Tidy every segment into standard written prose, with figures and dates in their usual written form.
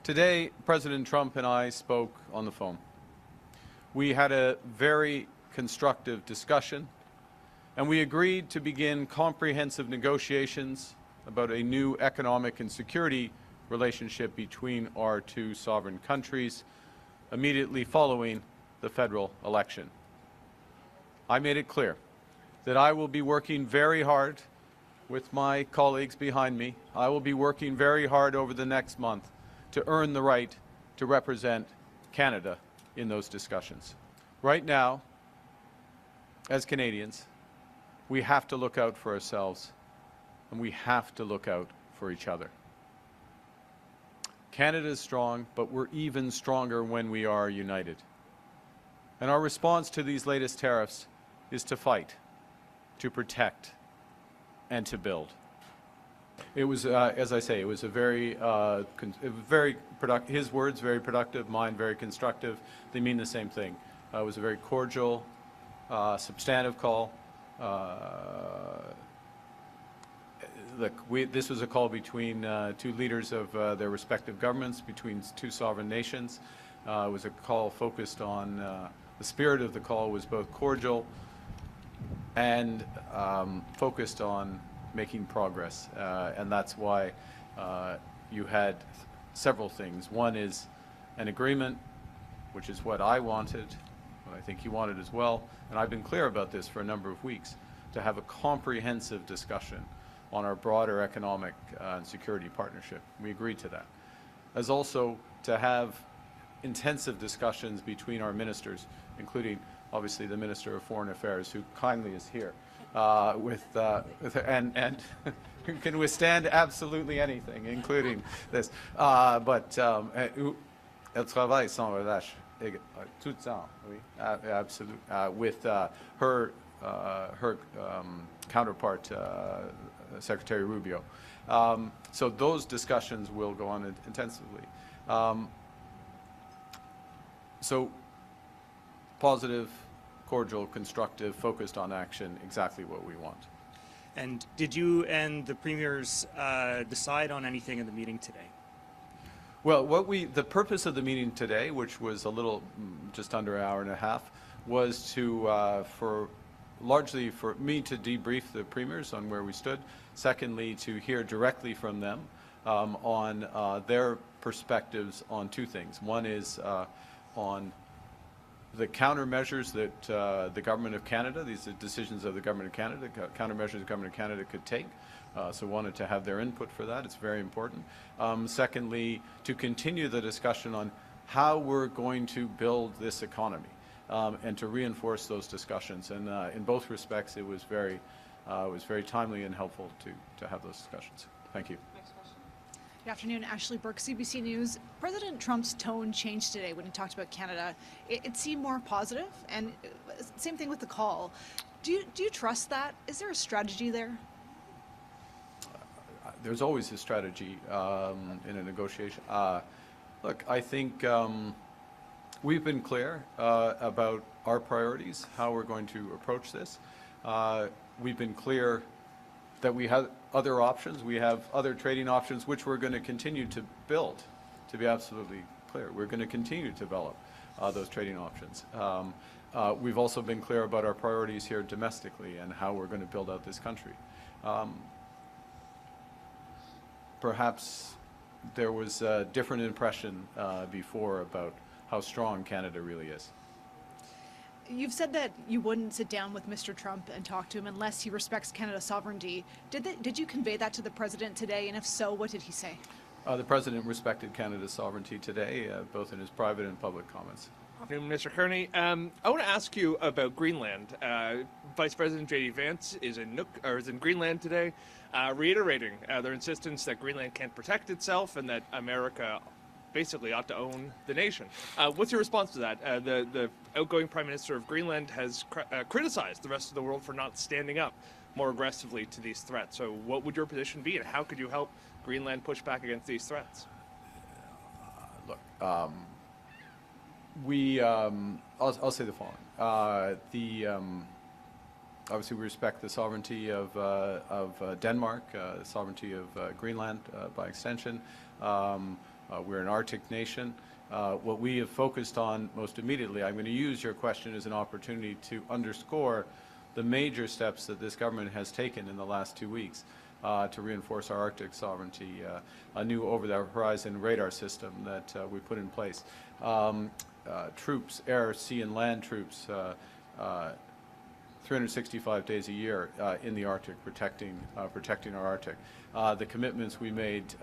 Today, President Trump and I spoke on the phone. We had a very constructive discussion, and we agreed to begin comprehensive negotiations about a new economic and security relationship between our two sovereign countries immediately following the federal election. I made it clear that I will be working very hard with my colleagues behind me. I will be working very hard over the next month to earn the right to represent Canada in those discussions. Right now, as Canadians, we have to look out for ourselves, and we have to look out for each other. Canada is strong, but we're even stronger when we are united. And our response to these latest tariffs is to fight, to protect, and to build. It was, as I say, it was a very productive, his words very productive, mine very constructive. They mean the same thing. It was a very cordial, substantive call. Look, this was a call between two leaders of their respective governments, between two sovereign nations. It was a call focused on, the spirit of the call was both cordial and focused on making progress. And that's why you had several things. One is an agreement, which is what I wanted, what I think he wanted as well, and I've been clear about this for a number of weeks, to have a comprehensive discussion on our broader economic and security partnership. We agreed to that. As also to have intensive discussions between our ministers, including obviously the Minister of Foreign Affairs, who kindly is here, and who can withstand absolutely anything, including this. Elle travaille sans relâche, tout le temps, oui, absolutely, with her counterpart, Secretary Rubio. So those discussions will go on intensively. So positive, cordial, constructive, focused on action, exactly what we want. And did you and the premiers decide on anything in the meeting today? Well, the purpose of the meeting today, which was a little, just under an hour and a half, was to, largely for me to debrief the premiers on where we stood. Secondly, to hear directly from them on their perspectives on two things. One is on the countermeasures that the Government of Canada, these are decisions of the Government of Canada, countermeasures the Government of Canada could take. So wanted to have their input for that. It's very important. Secondly, to continue the discussion on how we're going to build this economy and to reinforce those discussions. And in both respects, it was very timely and helpful to have those discussions. Thank you. Good afternoon, Ashley Burke, CBC News. President Trump's tone changed today when he talked about Canada. It seemed more positive, and same thing with the call. Do you trust that? Is there a strategy there? There's always a strategy in a negotiation. Look, I think we've been clear about our priorities, how we're going to approach this. We've been clear that we have other options. We have other trading options, which we're going to continue to build, to be absolutely clear. We're going to continue to develop those trading options. We've also been clear about our priorities here domestically and how we're going to build out this country. Perhaps there was a different impression before about how strong Canada really is. You've said that you wouldn't sit down with Mr. Trump and talk to him unless he respects Canada's sovereignty. Did you convey that to the President today, and if so, what did he say? The President respected Canada's sovereignty today, both in his private and public comments. Mr. Carney, I want to ask you about Greenland. Vice President J.D. Vance is in Greenland today, reiterating their insistence that Greenland can't protect itself and that America basically ought to own the nation. What's your response to that? The outgoing Prime Minister of Greenland has criticized the rest of the world for not standing up more aggressively to these threats. So what would your position be, and how could you help Greenland push back against these threats? Look, I'll say the following. Obviously, we respect the sovereignty of Denmark, the sovereignty of Greenland by extension. We're an Arctic nation. What we have focused on most immediately, I'm going to use your question as an opportunity to underscore the major steps that this government has taken in the last 2 weeks to reinforce our Arctic sovereignty, a new over-the-horizon radar system that we put in place, troops, air, sea, and land troops, 365 days a year in the Arctic, protecting our Arctic. The commitments we made,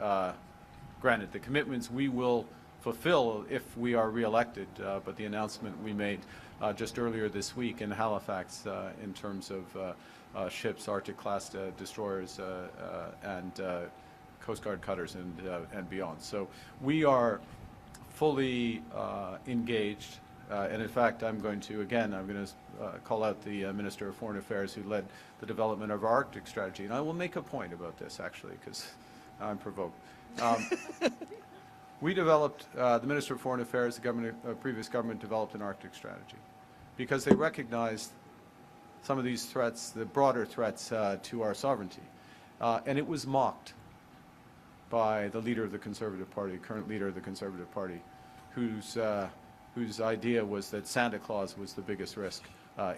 granted, the commitments we will fulfill if we are re-elected, but the announcement we made just earlier this week in Halifax in terms of ships, Arctic-class destroyers, and Coast Guard cutters and beyond. So we are fully engaged, and in fact, I'm going to call out the Minister of Foreign Affairs who led the development of our Arctic strategy, and I will make a point about this actually, because I'm provoked. We developed, the Minister of Foreign Affairs, the previous government developed an Arctic strategy because they recognized some of these threats, the broader threats to our sovereignty. And it was mocked by the leader of the Conservative Party, current leader of the Conservative Party, whose idea was that Santa Claus was the biggest risk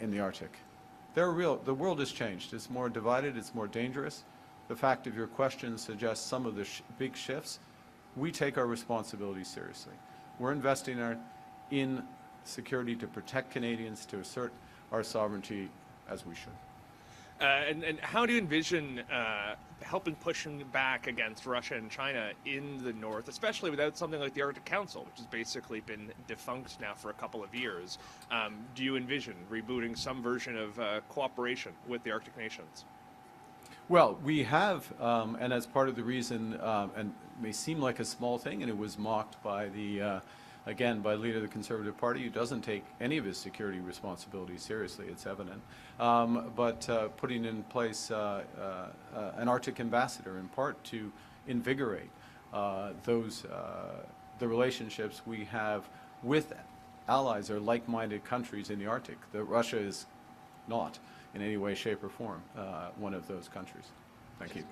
in the Arctic. The world has changed. It's more divided, it's more dangerous. The fact of your question suggests some of the big shifts. We take our responsibilities seriously. We're investing in security to protect Canadians, to assert our sovereignty as we should. And how do you envision helping pushing back against Russia and China in the north, especially without something like the Arctic Council, which has basically been defunct now for a couple of years? Do you envision rebooting some version of cooperation with the Arctic nations? Well, we have, and as part of the reason, and it may seem like a small thing, and it was mocked by again, by the leader of the Conservative Party, who doesn't take any of his security responsibilities seriously, it's evident, but putting in place an Arctic ambassador, in part to invigorate the relationships we have with allies or like-minded countries in the Arctic. That Russia is not in any way, shape, or form one of those countries. Thank you.